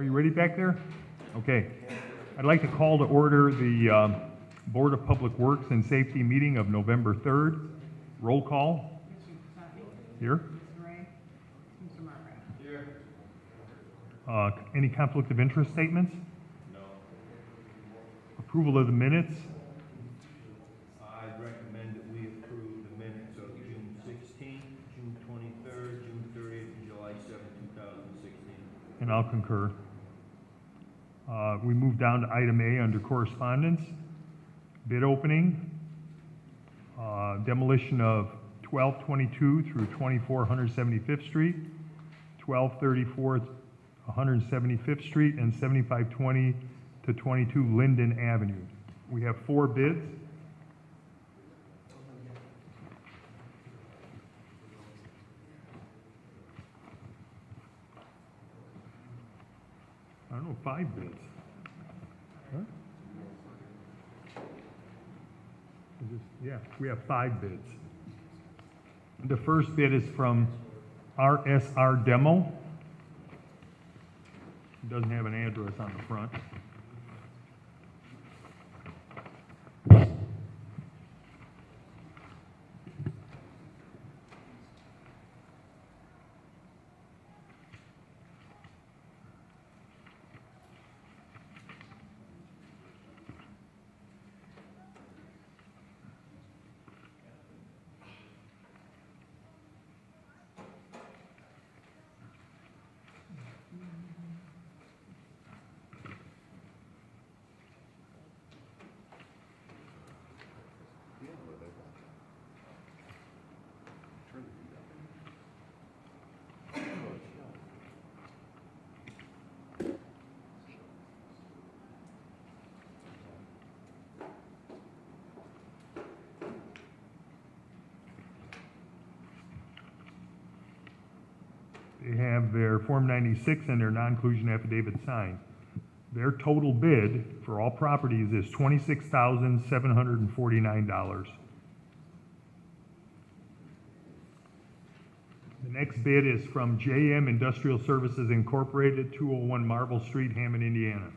Are you ready back there? Okay. I'd like to call to order the Board of Public Works and Safety meeting of November 3rd. Roll call. Here. Mr. Margaret. Here. Any conflict of interest statements? No. Approval of the minutes? I recommend that we approve the minutes of June 16th, June 23rd, June 30th, and July 7th, 2016. And I'll concur. We move down to item A under correspondence. Bid opening. Demolition of 1222 through 24 175th Street, 1234 175th Street, and 7520 to 22 Linden Avenue. We have 4 bids. I don't know, 5 bids. Huh? Yeah, we have 5 bids. The first bid is from RSR Demo. It doesn't have an address on the front. They have their Form 96 and their non-inclusion affidavit signed. Their total bid for all properties is $26,749. The next bid is from JM Industrial Services Incorporated, 201 Marble Street, Hammond, Indiana.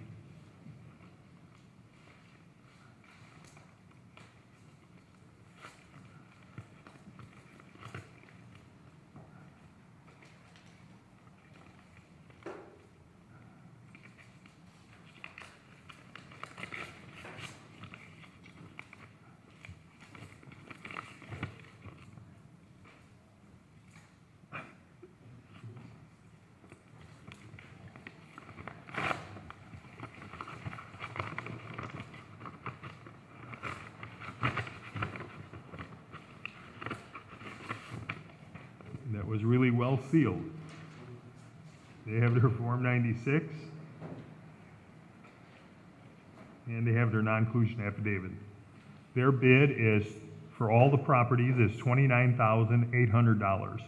That was really well sealed. They have their Form 96 and they have their non-inclusion affidavit. Their bid is, for all the properties, is $29,800.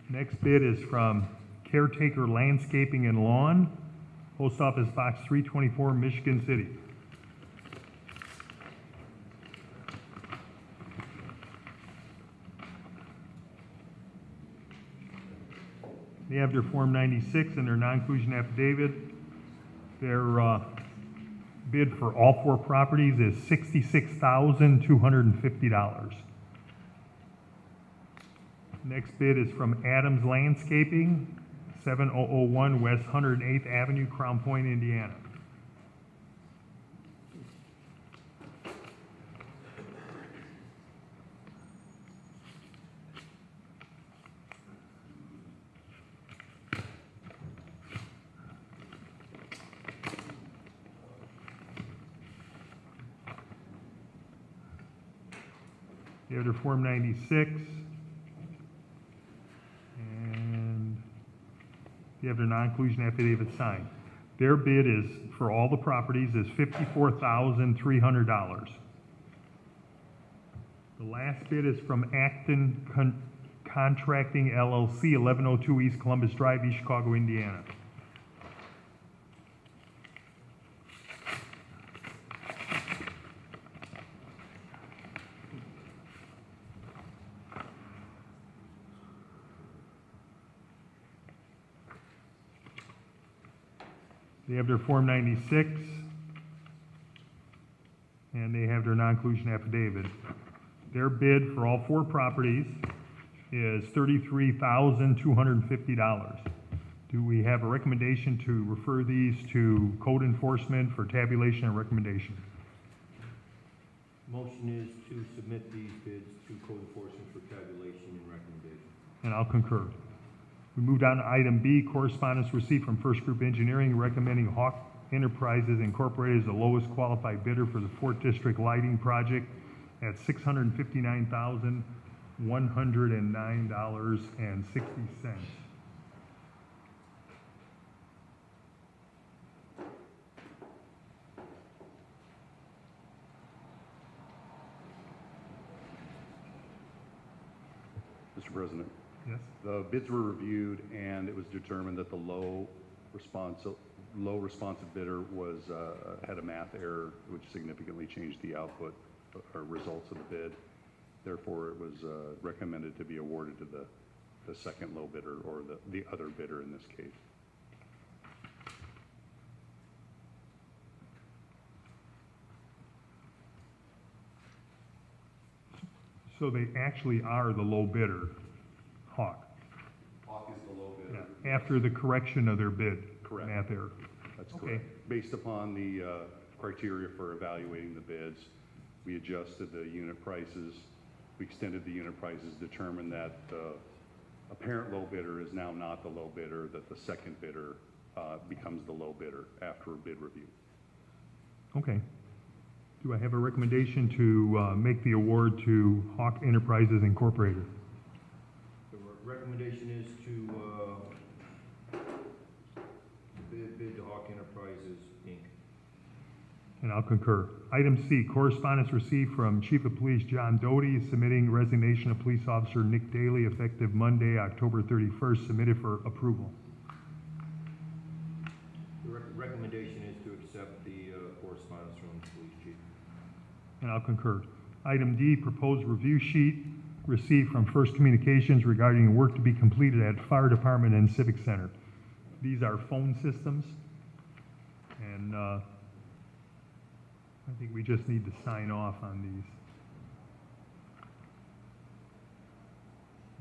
Next bid is from Caretaker Landscaping and Lawn, Post Office Box 324, Michigan City. They have their Form 96 and their non-inclusion affidavit. Their bid for all 4 properties is $66,250. Next bid is from Adams Landscaping, 7001 West 108th Avenue, Crown Point, Indiana. They have their Form 96, and they have their non-inclusion affidavit signed. Their bid is, for all the properties, is $54,300. The last bid is from Acton Contracting LLC, 1102 East Columbus Drive, East Chicago, Indiana. They have their Form 96, and they have their non-inclusion affidavit. Their bid for all 4 properties is $33,250. Do we have a recommendation to refer these to code enforcement for tabulation and recommendation? Motion is to submit these bids to code enforcement for tabulation and recommendation. And I'll concur. We move down to item B, correspondence received from First Group Engineering recommending Hawk Enterprises Incorporated as the lowest qualified bidder for the 4th District Lighting Project at $659,109.60. Mr. President, Yes? the bids were reviewed and it was determined that the low responsive bidder was, had a math error which significantly changed the output or results of the bid. Therefore, it was recommended to be awarded to the second low bidder or the other bidder in this case. So they actually are the low bidder, Hawk, Hawk is the low bidder. after the correction of their bid. Correct. Math error. That's Okay. correct. Based upon the criteria for evaluating the bids, we adjusted the unit prices, we extended the unit prices, determined that the apparent low bidder is now not the low bidder, that the second bidder becomes the low bidder after a bid review. Okay. Do I have a recommendation to make the award to Hawk Enterprises Incorporated? The recommendation is to bid to Hawk Enterprises, Inc. And I'll concur. Item C, correspondence received from Chief of Police John Doty submitting resignation of Police Officer Nick Daly effective Monday, October 31st, submitted for approval. The recommendation is to accept the correspondence from the police chief. And I'll concur. Item D, proposed review sheet received from First Communications regarding work to be completed at Fire Department and Civic Center. These are phone systems, and I think we just need to sign off on these.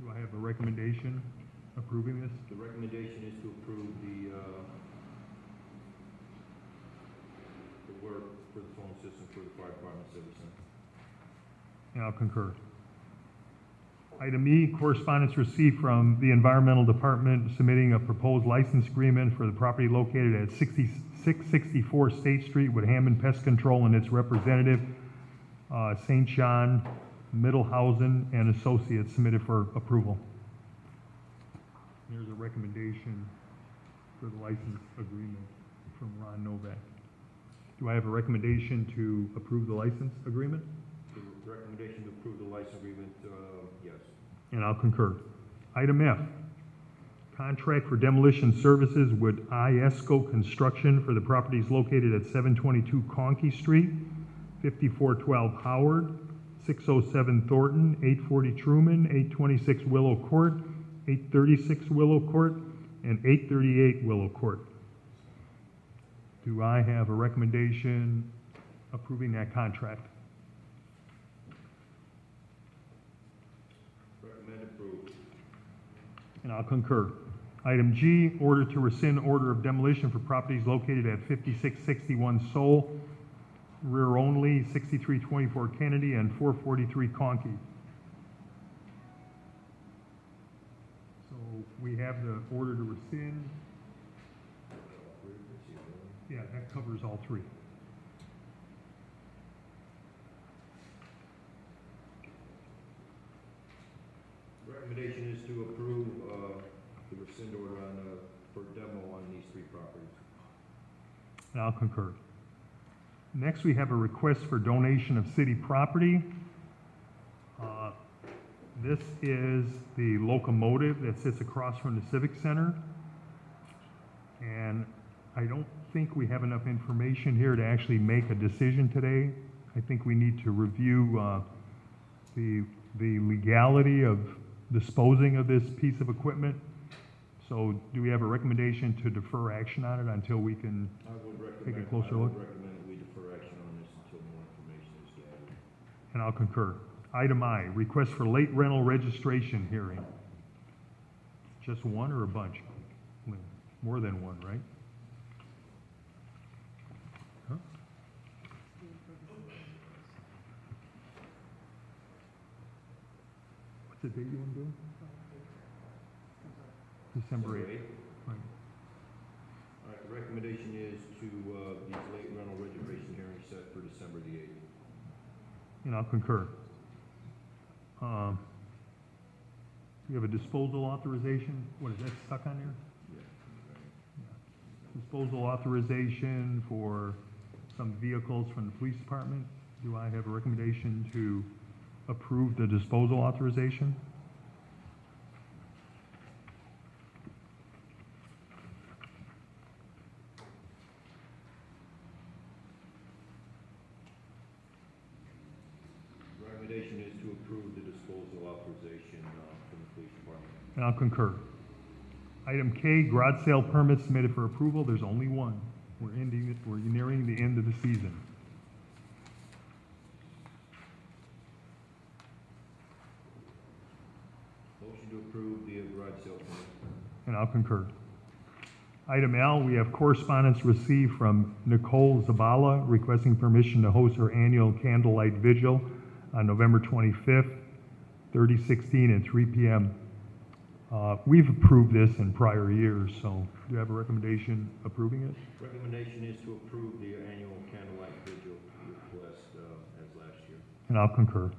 Do I have a recommendation approving this? The recommendation is to approve the work for the phone system for the fire department civic center. And I'll concur. Item E, correspondence received from the Environmental Department submitting a proposed license agreement for the property located at 664 State Street with Hammond Pest Control and its representative, St. John Middlehausen and Associates, submitted for approval. There's a recommendation for the license agreement from Ron Novak. Do I have a recommendation to approve the license agreement? The recommendation to approve the license agreement, yes. And I'll concur. Item F, contract for demolition services with IESCO Construction for the properties located at 722 Conkey Street, 5412 Howard, 607 Thornton, 840 Truman, 826 Willow Court, 836 Willow Court, and 838 Willow Court. Do I have a recommendation approving that contract? Recommend approved. And I'll concur. Item G, order to rescind order of demolition for properties located at 5661 Soul, rear only, 6324 Kennedy, and 443 Conkey. So we have the order to rescind. Yeah, that covers all three. Recommendation is to approve the rescind order on, for demo on these 3 properties. And I'll concur. Next, we have a request for donation of city property. This is the locomotive that sits across from the Civic Center. And I don't think we have enough information here to actually make a decision today. I think we need to review the legality of disposing of this piece of equipment. So do we have a recommendation to defer action on it until we can, I would Take a recommend, closer I would look. recommend that we defer action on this until more information is gathered. and I'll concur. Item I, request for late rental registration hearing. Just one or a bunch? Lynn? More than one, right? Huh? What's the date you want to do? December 8th. Right. All right, the recommendation is to, these late rental registration hearings set for December the 8th. And I'll concur. We have a disposal authorization. What is that stuck on there? Disposal authorization for some vehicles from the police department. Do I have a recommendation to approve the disposal authorization? Recommendation is to approve the disposal authorization, from the police department. And I'll concur. Item K, garage sale permit submitted for approval. There's only one. We're nearing the end of the season. Motion to approve the garage sale permit. And I'll concur. Item L, we have correspondence received from Nicole Zabala requesting permission to host her annual candlelight vigil on November 25th, 3016 at 3 p.m. We've approved this in prior years, so do you have a recommendation approving it? Recommendation is to approve the annual candlelight vigil request, as last year. And I'll concur.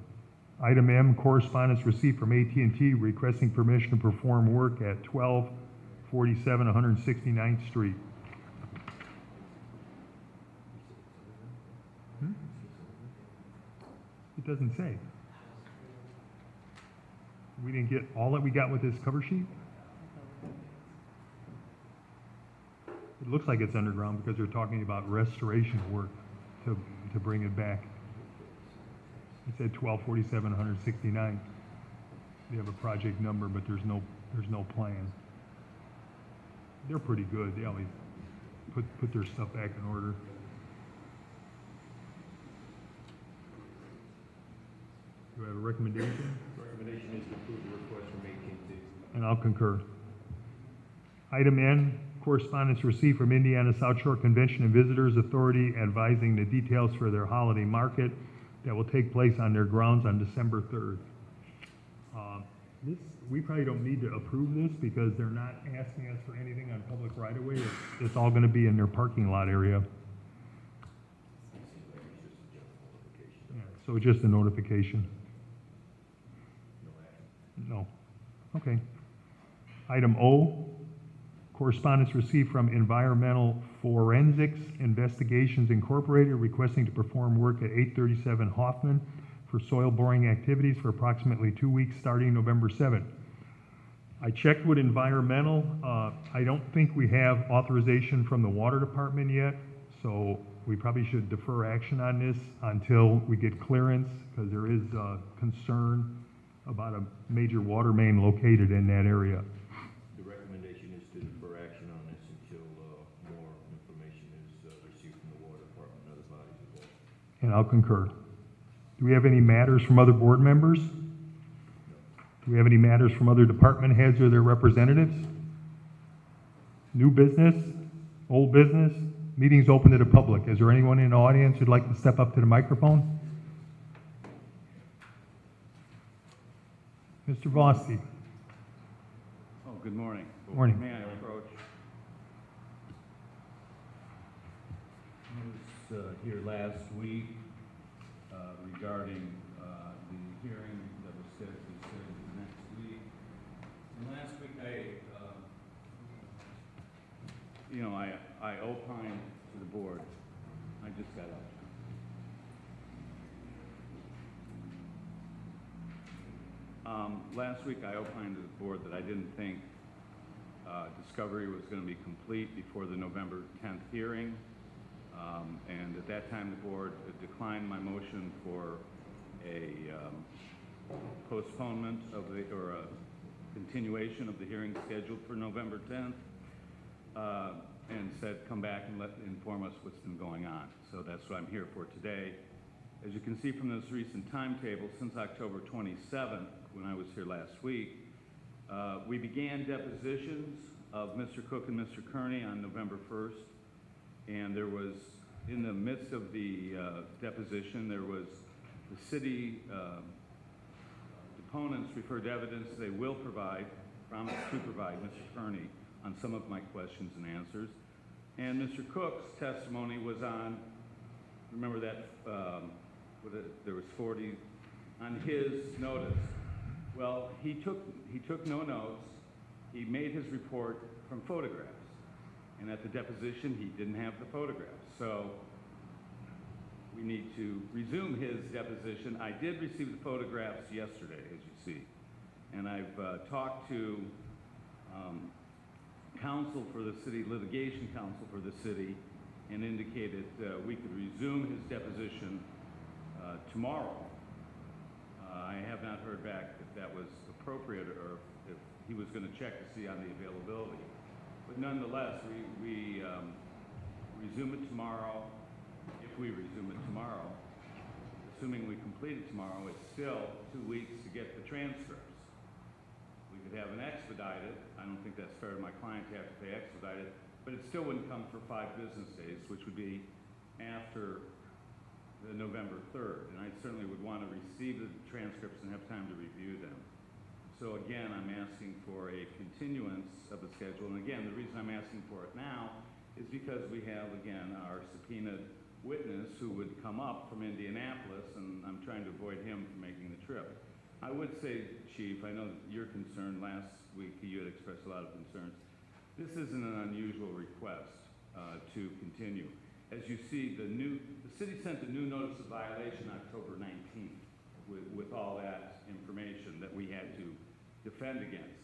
Item M, correspondence received from AT&T requesting permission to perform work at 1247 169th Street. It doesn't say. We didn't get all that we got with this cover sheet? It looks like it's underground because they're talking about restoration work to bring it back. It said 1247 169. They have a project number, but there's no plan. They're pretty good. They always put their stuff back in order. Do I have a recommendation? Recommendation is to approve the request from AT&T. And I'll concur. Item N, correspondence received from Indiana South Shore Convention and Visitors Authority advising the details for their holiday market that will take place on their grounds on December 3rd. We probably don't need to approve this because they're not asking us for anything on public right-of-way. It's all going to be in their parking lot area. Yeah, so just a notification. No. Okay. Item O, correspondence received from Environmental Forensics Investigations Incorporated requesting to perform work at 837 Hoffman for soil boring activities for approximately 2 weeks starting November 7th. I checked with Environmental. I don't think we have authorization from the Water Department yet, so we probably should defer action on this until we get clearance because there is concern about a major water main located in that area. The recommendation is to defer action on this until, more information is, received from the Water Department and other bodies involved. And I'll concur. Do we have any matters from other board members? Do we have any matters from other department heads or their representatives? New business, old business, meetings open to the public. Is there anyone in the audience who'd like to step up to the microphone? Mr. Vosti. Oh, good morning. Morning. May I approach? I was here last week regarding the hearing that was scheduled for next week. And last week I opined to the board. I just got up. Last week I opined to the board that I didn't think discovery was going to be complete before the November 10th hearing. And at that time, the board declined my motion for a postponement of the, or continuation of the hearing scheduled for November 10th, and said, come back and inform us what's been going on. So that's what I'm here for today. As you can see from this recent timetable, since October 27th, when I was here last week, we began depositions of Mr. Cook and Mr. Kearney on November 1st, and there was, in the midst of the deposition, there was the city deponents referred evidence they will provide, promise to provide Mr. Kearney on some of my questions and answers. And Mr. Cook's testimony was on, remember that, there was 40, on his notice. Well, he took no notes. He made his report from photographs. And at the deposition, he didn't have the photographs. So we need to resume his deposition. I did receive the photographs yesterday, as you see. And I've talked to counsel for the city, litigation counsel for the city, and indicated we could resume his deposition tomorrow. I have not heard back if that was appropriate or if he was going to check to see on the availability. But nonetheless, we resume it tomorrow. If we resume it tomorrow, assuming we complete it tomorrow, it's still 2 weeks to get the transcripts. We could have an expedited. I don't think that's fair to my client to have to pay expedited, but it still wouldn't come for 5 business days, which would be after the November 3rd. And I certainly would want to receive the transcripts and have time to review them. So again, I'm asking for a continuance of the schedule. And again, the reason I'm asking for it now is because we have, again, our subpoenaed witness who would come up from Indianapolis, and I'm trying to avoid him from making the trip. I would say, Chief, I know that you're concerned. Last week you had expressed a lot of concerns. This isn't an unusual request to continue. As you see, the city sent a new notice of violation October 19th with all that information that we had to defend against.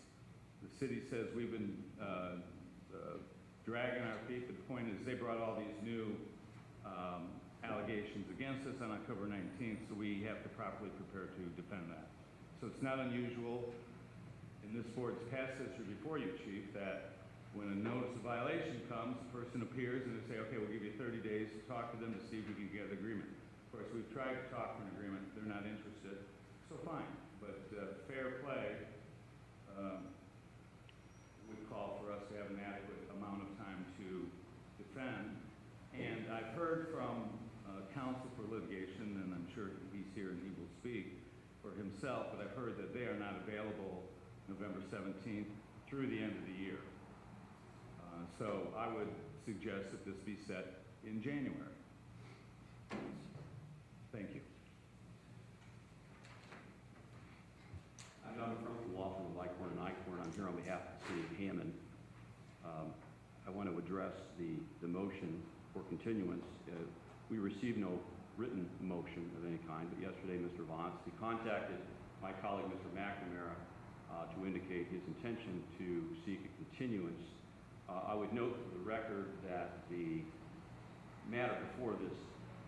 The city says we've been dragging our feet, but the point is they brought all these new allegations against us on October 19th, so we have to properly prepare to defend that. So it's not unusual in this board's past history before you, Chief, that when a notice of violation comes, the person appears and they say, okay, we'll give you 30 days to talk to them to see if we can get an agreement. Of course, we've tried to talk for an agreement. They're not interested. So fine. But fair play would call for us to have an adequate amount of time to defend. And I've heard from counsel for litigation, and I'm sure he's here and he will speak for himself, but I've heard that they are not available November 17th through the end of the year. So I would suggest that this be set in January. Thank you. I'm John from the law firm of Lycorn and Eichhorn. I'm here on behalf of the city of Hammond. I want to address the motion for continuance. We received no written motion of any kind, but yesterday Mr. Vonsky contacted my colleague Mr. McNamara to indicate his intention to seek a continuance. I would note for the record that the matter before this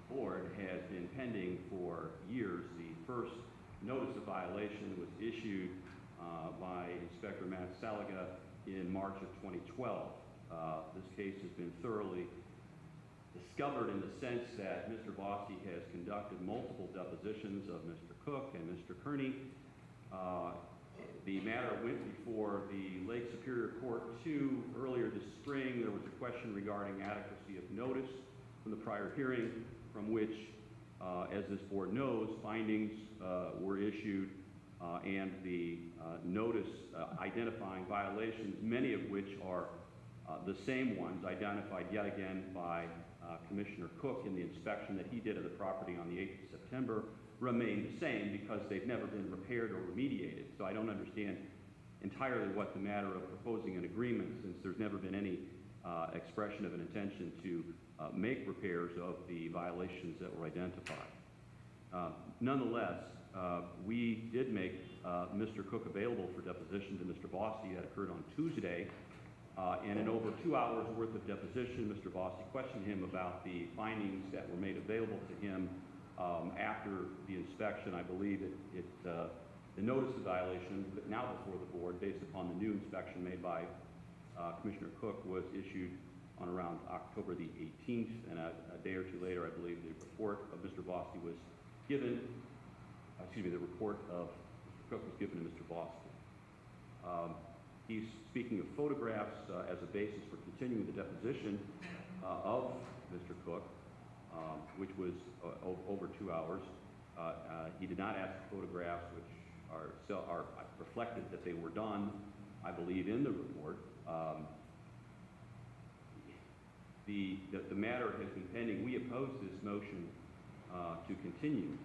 board has been pending for years. The first notice of violation was issued by Inspector Matt Saliga in March of 2012. This case has been thoroughly discovered in the sense that Mr. Vosky has conducted multiple depositions of Mr. Cook and Mr. Kearney. The matter went before the Lake Superior Court 2 earlier this spring. There was a question regarding adequacy of notice from the prior hearing, from which, as this board knows, findings were issued and the notice identifying violations, many of which are the same ones identified yet again by Commissioner Cook in the inspection that he did of the property on the 8th of September, remain the same because they've never been repaired or remediated. So I don't understand entirely what the matter of proposing an agreement, since there's never been any expression of an intention to make repairs of the violations that were identified. Nonetheless, we did make Mr. Cook available for deposition to Mr. Vosky. That occurred on Tuesday. And in over 2 hours worth of deposition, Mr. Vosky questioned him about the findings that were made available to him after the inspection. I believe The notice of violation, now before the board, based upon the new inspection made by Commissioner Cook, was issued on around October the 18th, and a day or two later, I believe, the report of Mr. Voski was given, the report of Mr. Cook was given to Mr. Voski. He's speaking of photographs as a basis for continuing the deposition of Mr. Cook, which was over 2 hours. He did not ask for photographs, which are reflected that they were done, I believe, in the report. The matter has been pending. We opposed this motion to continue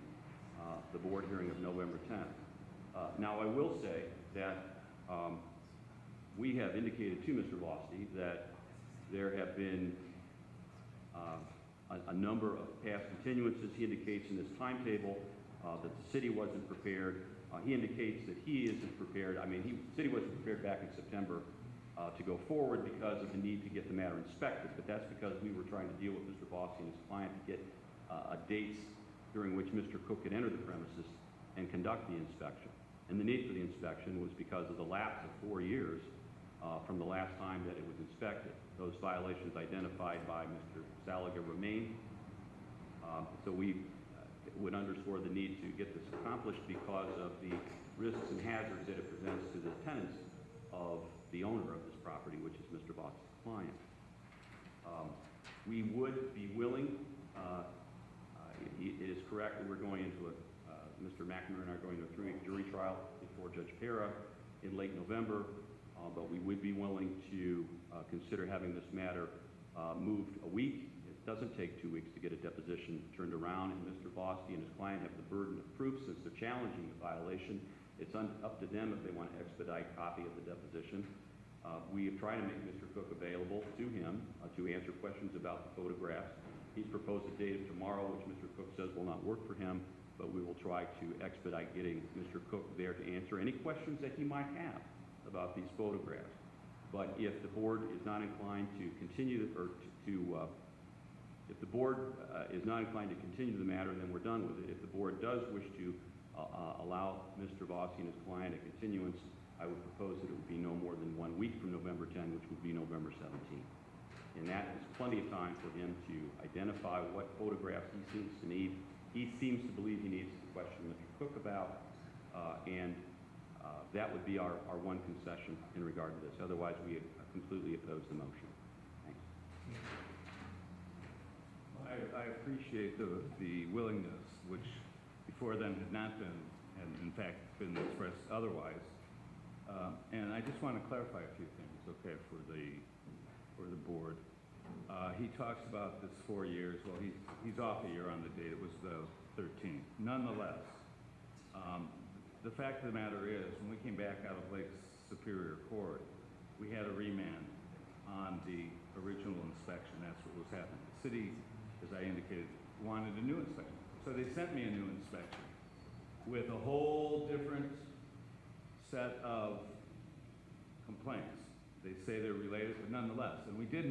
the board hearing of November 10th. Now, I will say that we have indicated to Mr. Voski that there have been a number of past continuances. He indicates in this timetable that the city wasn't prepared. He indicates that he isn't prepared. I mean, the city wasn't prepared back in September to go forward because of the need to get the matter inspected, but that's because we were trying to deal with Mr. Voski and his client to get dates during which Mr. Cook could enter the premises and conduct the inspection. And the need for the inspection was because of the lapse of 4 years from the last time that it was inspected. Those violations identified by Mr. Saliga remain. So we would underscore the need to get this accomplished because of the risks and hazards that it presents to the tenants of the owner of this property, which is Mr. Voski's client. We would be willing, it is correct that we're going into Mr. McNamara and I are going to a 3-week jury trial before Judge Pera in late November, but we would be willing to consider having this matter moved a week. It doesn't take 2 weeks to get a deposition turned around, and Mr. Voski and his client have the burden of proof since they're challenging the violation. It's up to them if they want to expedite a copy of the deposition. We have tried to make Mr. Cook available to him to answer questions about the photographs. He's proposed a date of tomorrow, which Mr. Cook says will not work for him, but we will try to expedite getting Mr. Cook there to answer any questions that he might have about these photographs. But if the board is not inclined to continue, if the board is not inclined to continue the matter, then we're done with it. If the board does wish to allow Mr. Voski and his client a continuance, I would propose that it would be no more than 1 week from November 10, which would be November 17. And that is plenty of time for him to identify what photographs he seems to need. He seems to believe he needs to question Mr. Cook about, and that would be our one concession in regard to this. Otherwise, we completely oppose the motion. Thanks. I appreciate the willingness, which before then had not been, had in fact been expressed otherwise. And I just want to clarify a few things, okay, for the board. He talks about this 4 years. Well, he's off a year on the date. It was the 13th. Nonetheless, the fact of the matter is, when we came back out of Lake Superior Court, we had a remand on the original inspection. That's what was happening. The city, as I indicated, wanted a new inspection. So they sent me a new inspection with a whole different set of complaints. They say they're related, but nonetheless. And we did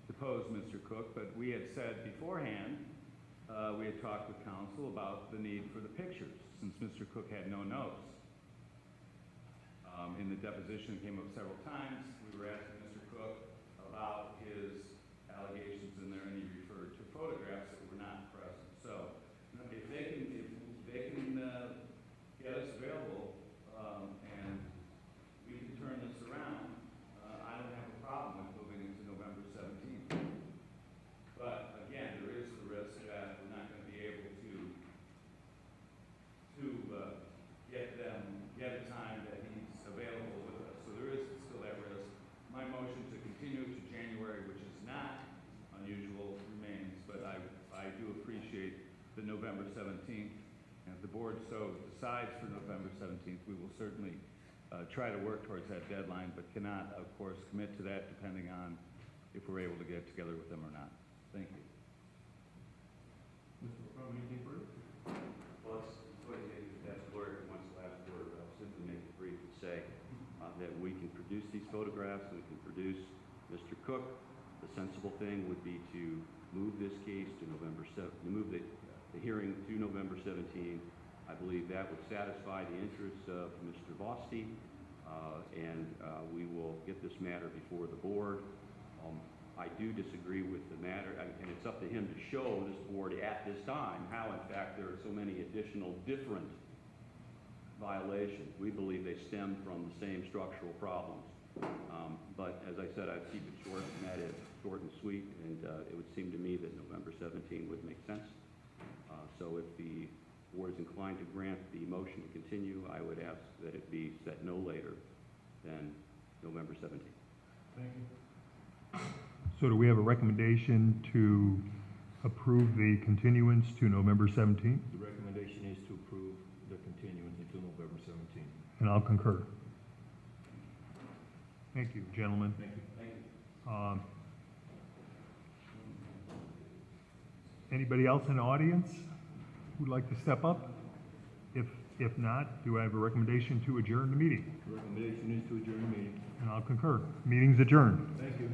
depose Mr. Cook, but we had said beforehand, we had talked with counsel about the need for the pictures, since Mr. Cook had no notes. In the deposition, it came up several times. We were asking Mr. Cook about his allegations in there, and he referred to photographs that were not present. So if they can get us available, and we can turn this around, I don't have a problem with moving it to November 17th. But again, there is the risk that we're not going to be able to get a time that he's available with us. So there is still that risk. My motion to continue to January, which is not unusual, remains, but I do appreciate the November 17th. And if the board so decides for November 17th, we will certainly try to work towards that deadline, but cannot, of course, commit to that depending on if we're able to get together with them or not. Thank you. Mr. McCrum, anything further? Well, it's going to be that's the lawyer who wants the last word. I'll simply make it brief and say that we can produce these photographs, we can produce Mr. Cook. The sensible thing would be to move this case to November 7th, move the hearing to November 17th, I believe that would satisfy the interests of Mr. Vosti, and we will get this matter before the board. I do disagree with the matter, and it's up to him to show this board at this time how, in fact, there are so many additional different violations. We believe they stem from the same structural problems. But as I said, I'd keep it short, and that is short and sweet, and it would seem to me that November 17 would make sense. So if the board is inclined to grant the motion to continue, I would ask that it be set no later than November 17th. Thank you. So do we have a recommendation to approve the continuance to November 17th? The recommendation is to approve the continuance until November 17th. And I'll concur. Thank you, gentlemen. Thank you. Thank you. Anybody else in the audience who'd like to step up? If not, do I have a recommendation to adjourn the meeting? The recommendation is to adjourn the meeting. And I'll concur. Meeting's adjourned. Thank you.